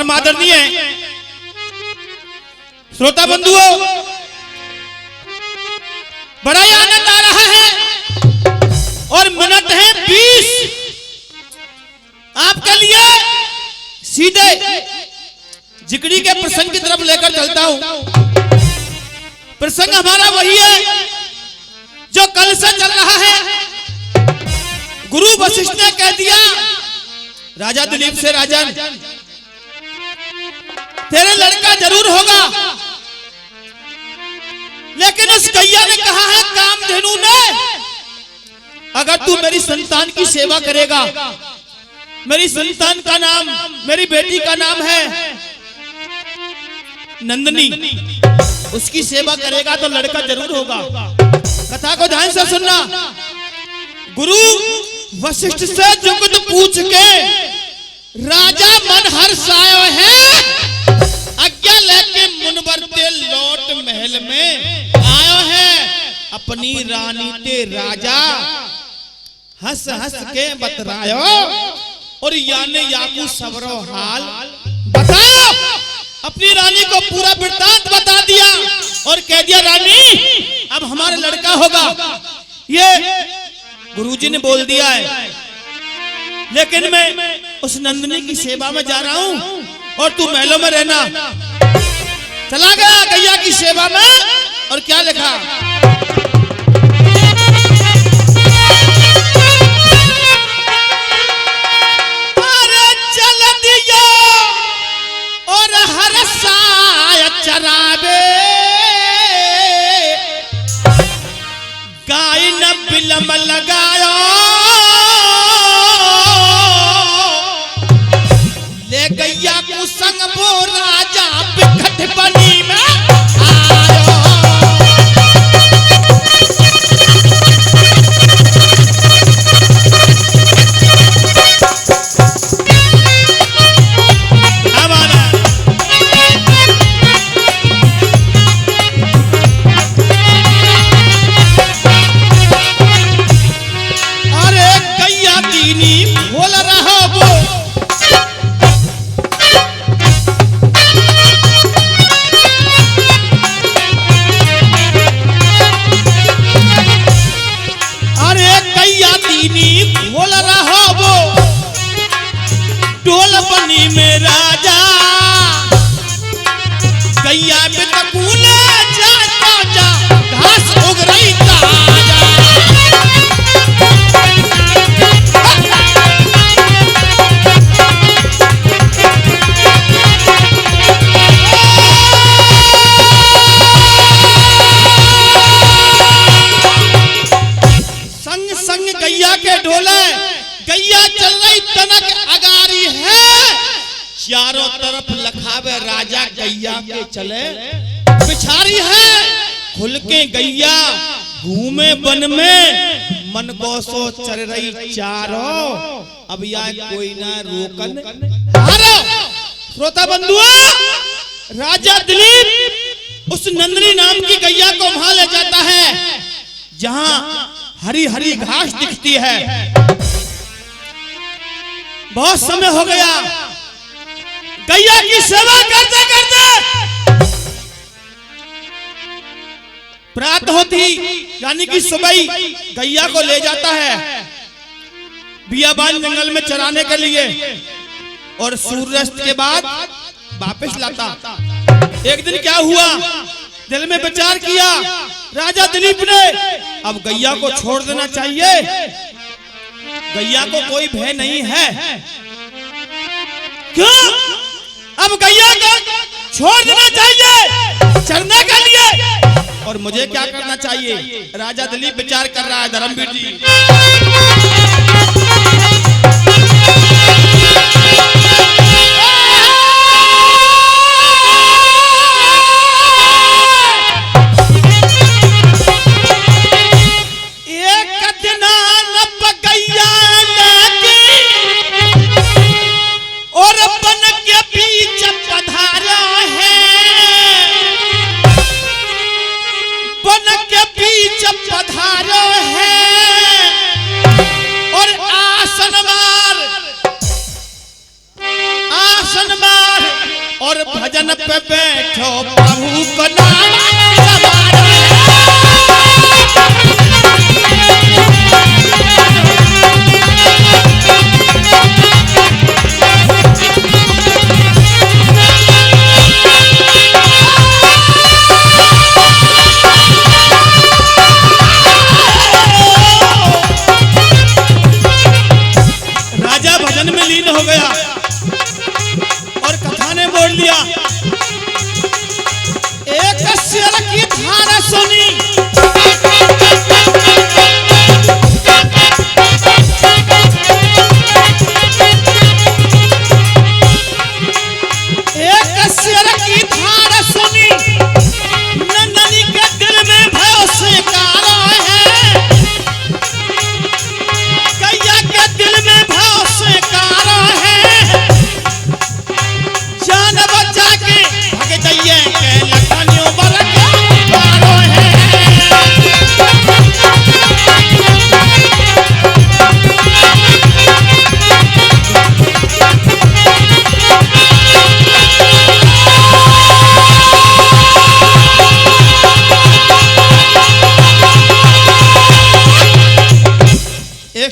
परम आदरणीय श्रोता बंधुओं, बड़ा ही आनंद आ रहा है और मिनट है 20 आपके लिए सीधे जिगड़ी के प्रसंग की तरफ लेकर चलता हूं। प्रसंग हमारा वही है जो कल से चल रहा है। गुरु वशिष्ठ ने कह दिया राजा दिलीप से, राजन तेरे लड़का जरूर होगा, लेकिन उस गैया ने कहा है कामधेनु ने, अगर तू मेरी संतान की सेवा करेगा, मेरी संतान का नाम, मेरी बेटी का नाम है नंदिनी, उसकी सेवा करेगा तो लड़का जरूर होगा। कथा को ध्यान से सुनना। गुरु वशिष्ठ से जुगत पूछ के राजा मन हर्षायो है, आज्ञा लेके मुनवर ते लौट महल में आयो है। अपनी रानी ते राजा हंस हंस के बतरायो और याने याकू सबरो हाल बताओ। अपनी रानी को पूरा वृत्तांत बता दिया और कह दिया रानी अब हमारा लड़का होगा। ये गुरुजी ने बोल दिया है, लेकिन मैं उस नंदिनी की सेवा में जा रहा हूं और तू महलों में रहना। चला गया गैया की सेवा में और क्या लिखा, अरे चल दिया और हरसाय चरावे, गाय न बिलम लगायो, ले गैया को संग वो राजा बिकट बनी में आयो। अरे गैया दीनी बोल रहा वो, बोल रहा वो टोल बनी में राजा, गैया में तकूले जाता जा घास उग रही ताजा। संग संग गैया के ढोले, गैया चल रही तनक अगारी है, चारों तरफ लखावे राजा गैया के चले पिछारी है। खुल के गैया घूमे वन में, मन को सो चल रही चारों, अब या कोई ना रोकन हारो। श्रोता बंधुओं, राजा दिलीप उस नंदिनी नाम की गैया को वहां ले जाता है जहां हरी हरी घास दिखती है। बहुत समय हो गया गैया की सेवा करते करते, प्रात होती यानी कि सुबह गैया को ले जाता है बियाबान जंगल में चराने के लिए और सूर्यास्त के बाद वापस लाता। एक दिन क्या हुआ, दिल में विचार किया राजा दिलीप ने, अब गैया को छोड़ देना चाहिए, गैया को कोई भय नहीं है। क्यों? अब गैया को छोड़ देना चाहिए चरने के लिए, और मुझे क्या करना चाहिए? राजा दिलीप विचार कर रहा है धर्मवीर जी। और बन के बीच पधारा है, बन के बीच पधारा है, और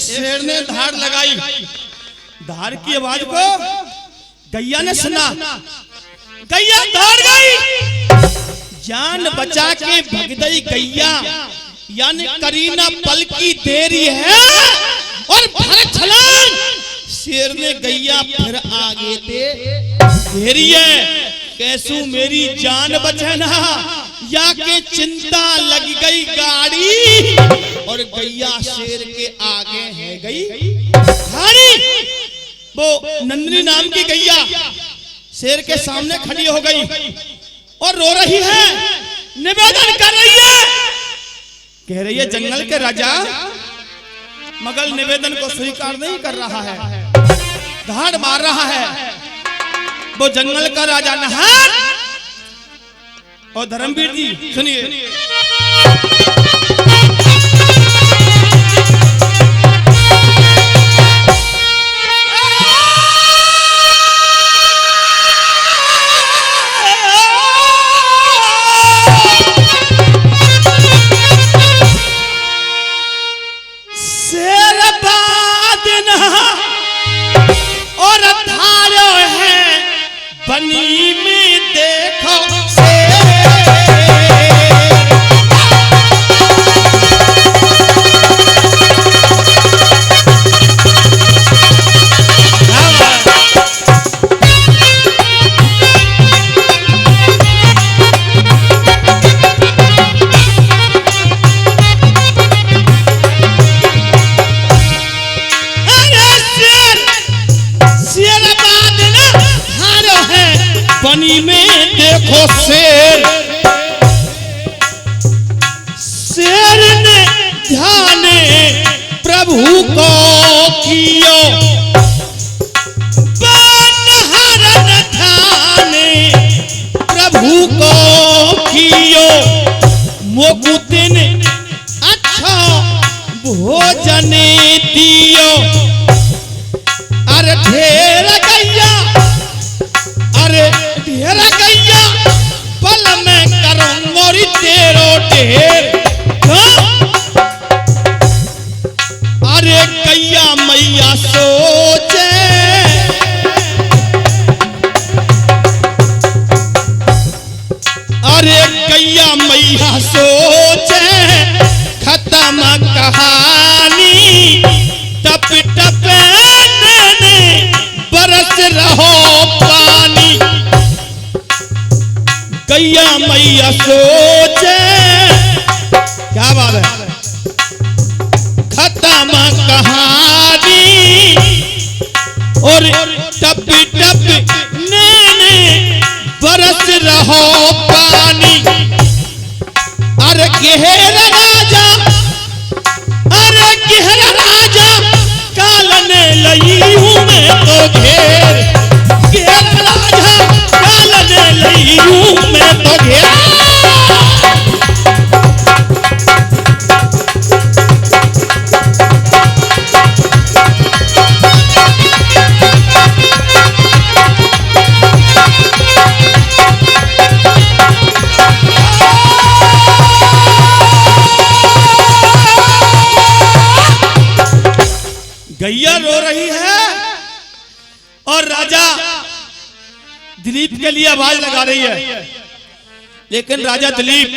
एक शेर ने धार लगाई। धार की आवाज को गैया ने सुना। गैया दौड़ गई, जान बचा के भग गई गैया, यानी करीना पल की देरी है और भर छलांग। शेर ने गैया फिर आगे देरी है, कैसू मेरी जान बचना, या के चिंता लग गई गाड़ी, और गैया शेर के आगे है गई हारी। वो नंदिनी नाम की गैया शेर के सामने खड़ी हो गई और रो रही है, निवेदन कर रही है, कह रही है जंगल के राजा, मगर निवेदन को स्वीकार नहीं कर रहा है, धाड़ मार रहा है। वो जंगल का राजा नहार और धर्मवीर जी सुनिए। बनी में देखो बनी में देखो शेर। शेर ने ध्यान प्रभु को कियो, बनहरन ध्यान प्रभु को कियो, मुकुतिन अच्छा भोजन दियो। अरे ढेर गैया, अरे ढेर गैया, पल में करूं मोरी तेरो ढेर। अरे गैया मैया सोचे, अरे गैया मैया सोचे, खत्म कहानी, टप टप बरस रहो पानी। गैया मैया सोचे, क्या बात है, खत्म कहानी, और टप टप नैने बरस रहो पानी। अरे गहरा राजा, अरे गहरा राजा, कालने लई हूं मैं तो घेर। गहरा राजा, कालने लई हूं मैं तो घेर। गैया रो रही है और राजा दिलीप के लिए आवाज लगा रही है, लेकिन राजा दिलीप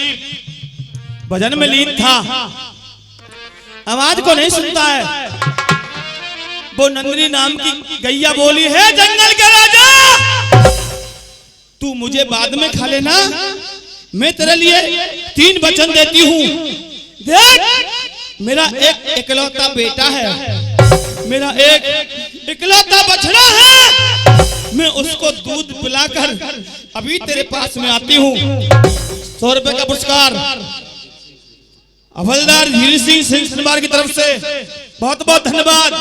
भजन में लीन था, आवाज को नहीं सुनता है। वो नंदिनी नाम की गैया बोली है, जंगल के राजा, तू मुझे बाद में खा लेना, मैं तेरे लिए 3 वचन देती हूं। देख, मेरा एक इकलौता बेटा है, मेरा एक इकलौता बछड़ा है, मैं उसको दूध पिलाकर अभी तेरे पास में आती हूँ। 100 रुपए का पुरस्कार हवलदार हीर सिंह सिंह की तरफ से बहुत बहुत धन्यवाद।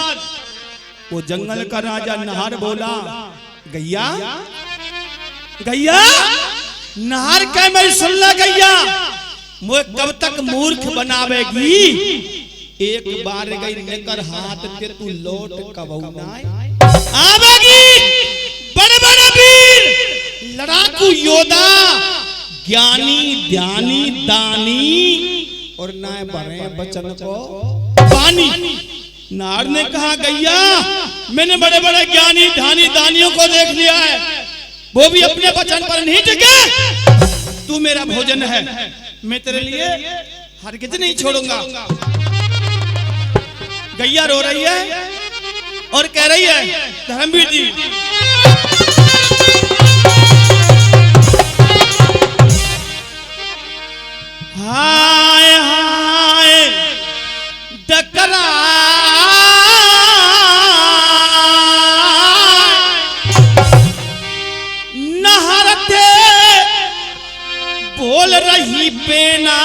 वो जंगल का राजा नहार बोला, गैया गैया नहार कह मेरी सुन ला गैया, मुझे कब तक मूर्ख बनावेगी। एक बार गई लेकर हाथ के तू लौट कबहू ना आवेगी। बड़े बड़े वीर लड़ाकू योद्धा, ज्ञानी ध्यानी दानी, और ना बड़े बचन को पानी। नार ने कहा गैया मैंने बड़े बड़े ज्ञानी ध्यानी दानियों को देख लिया है, वो भी अपने वचन पर नहीं टिके। तू मेरा भोजन है, मैं तेरे लिए हरगिज नहीं छोड़ूंगा। गैया रो रही है और कह रही है धर्मवीर जी हाय हाय डकरा नहरते बोल रही बेना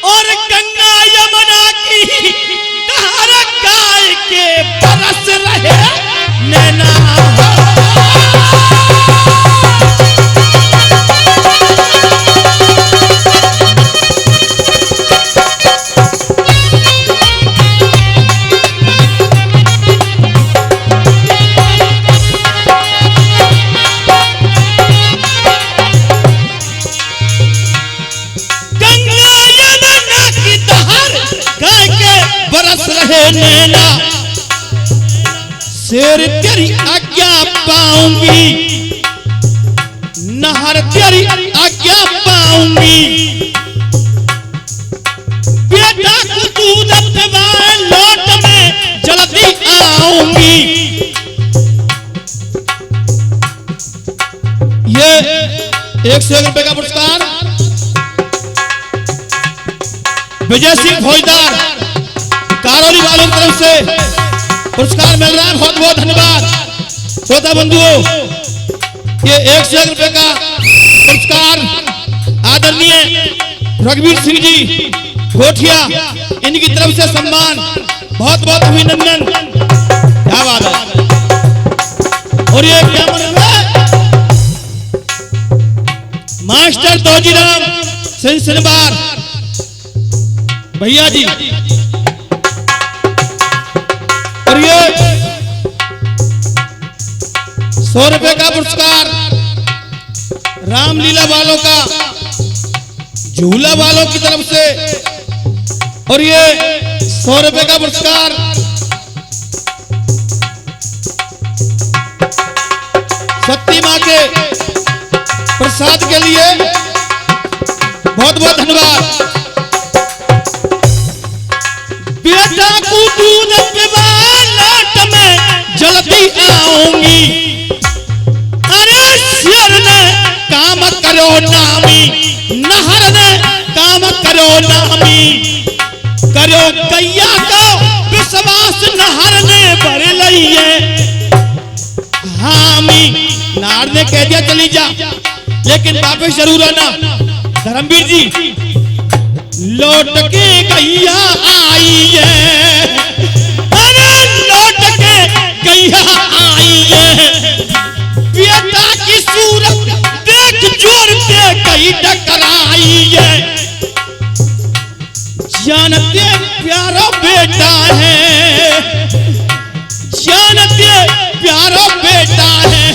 और गंगा यमुना की धारा गाय के बरस रहे नैना। नैना शेर तेरी आज्ञा पाऊंगी, नहर तेरी आज्ञा पाऊंगी, बेटा को दूध पिलाए लौट में जल्दी आऊंगी। ये 101 रुपए का पुरस्कार विजय सिंह फौजदार कारौली वालों की तरफ से पुरस्कार मिल रहा है, बहुत बहुत धन्यवाद। श्रोता बंधुओं, ये 101 रुपए का पुरस्कार आदरणीय रघुवीर सिंह जी गोठिया, इनकी तरफ से सम्मान, बहुत बहुत अभिनंदन। क्या बात है। और ये क्या मास्टर दौजीराम सिंसनबार भैया जी, और ये 100 रुपए का पुरस्कार रामलीला वालों का झूला वालों की तरफ से, और ये 100 रुपए का पुरस्कार शक्ति मां के प्रसाद के लिए, बहुत बहुत धन्यवाद। बेटा को दूध पिला लौट में जल्दी आऊंगी, अरे शेर ने काम करो नामी, नहर ने काम करो नामी, करो गैया को विश्वास नहर ने भर लिये हामी। नार ने कह दिया चली जा, लेकिन वापस जरूर आना। धर्मवीर जी लौट के गैया आई है, अरे लौट के गैया आई है, बेटा की सूरत देख जोर से कहीं टकराई है, जानते प्यारा बेटा है, जानते प्यारा बेटा है,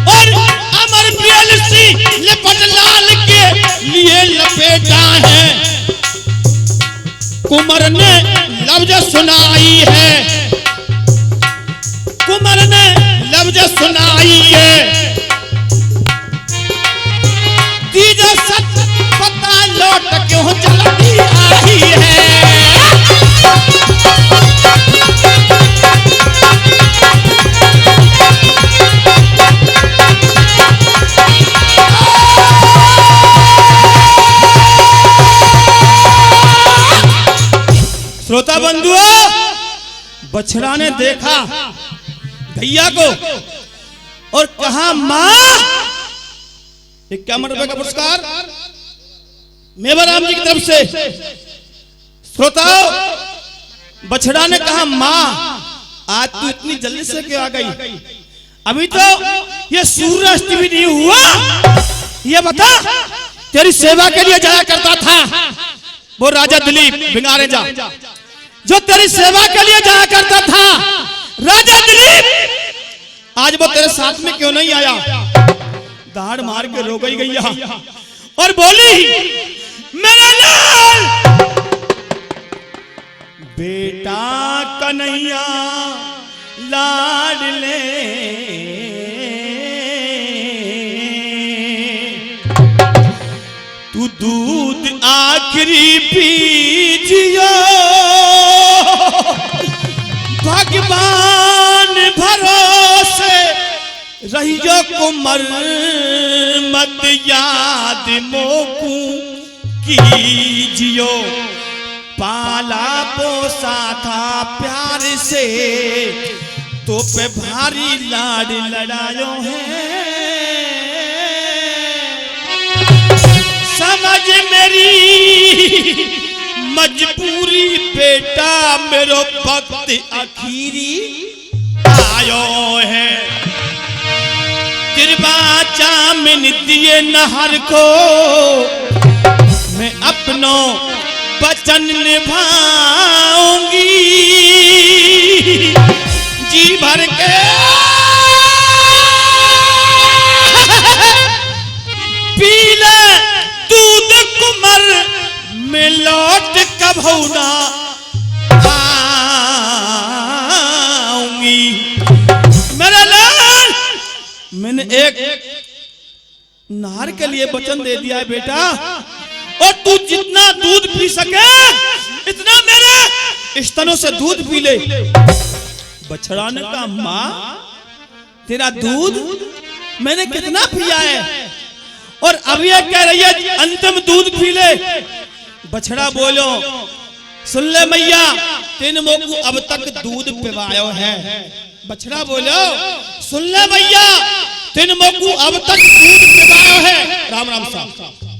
और अमर बेलसी लिपट लाल के लिए लपेटा है। कुंवर ने लफ्ज सुनाई है, कुंवर ने लफ्ज सुनाई है, दीजिए सच पता लौट क्यों जल्दी आई है। श्रोता बंधुओं, बछड़ा ने देखा भैया को और कहा मां, 51 रुपए का पुरस्कार मेवाराम जी की तरफ से। श्रोताओ, बछड़ा ने कहा मां आज तू इतनी जल्दी से क्यों आ गई, अभी तो ये सूर्यास्त भी नहीं हुआ। ये बता, तेरी सेवा के लिए जाया करता था वो राजा दिलीप भिंगारे जा, जो तेरी सेवा के लिए जाया करता था राजा दिलीप, आज वो तेरे साथ में क्यों नहीं आया। दाढ़ मार के रो गई गैया और बोली मेरा लाल बेटा कन्हैया लाडले तू दूध आखिरी पीजियो भगवान भरोसे रहियो कुमर मत याद मोकू कीजियो पाला पोसा था प्यार से तो पे भारी लाड लड़ायो है समझ मेरी मजबूरी बेटा मेरो वक्त आखिरी आयो है कृपा चामिन दिए नहर को मैं अपनों वचन निभाऊंगी जी भर के पी ले दूध कुमर में लौट कभू ना आऊंगी मेरा लाल मैंने एक नार के लिए वचन दे दिया है बेटा और तू जितना दूध पी सके इतना मेरे स्तनों से दूध पी ले बछड़ा ने कहा माँ तेरा दूध मैंने कितना पिया है और अब ये कह रही है अंतिम दूध पी ले बछड़ा बोलो सुन ले मैया तीन मोकू अब तक दूध पिवायो है बछड़ा बोलो सुन ले मैया तीन मोकू अब तक दूध पिवायो है राम राम साहब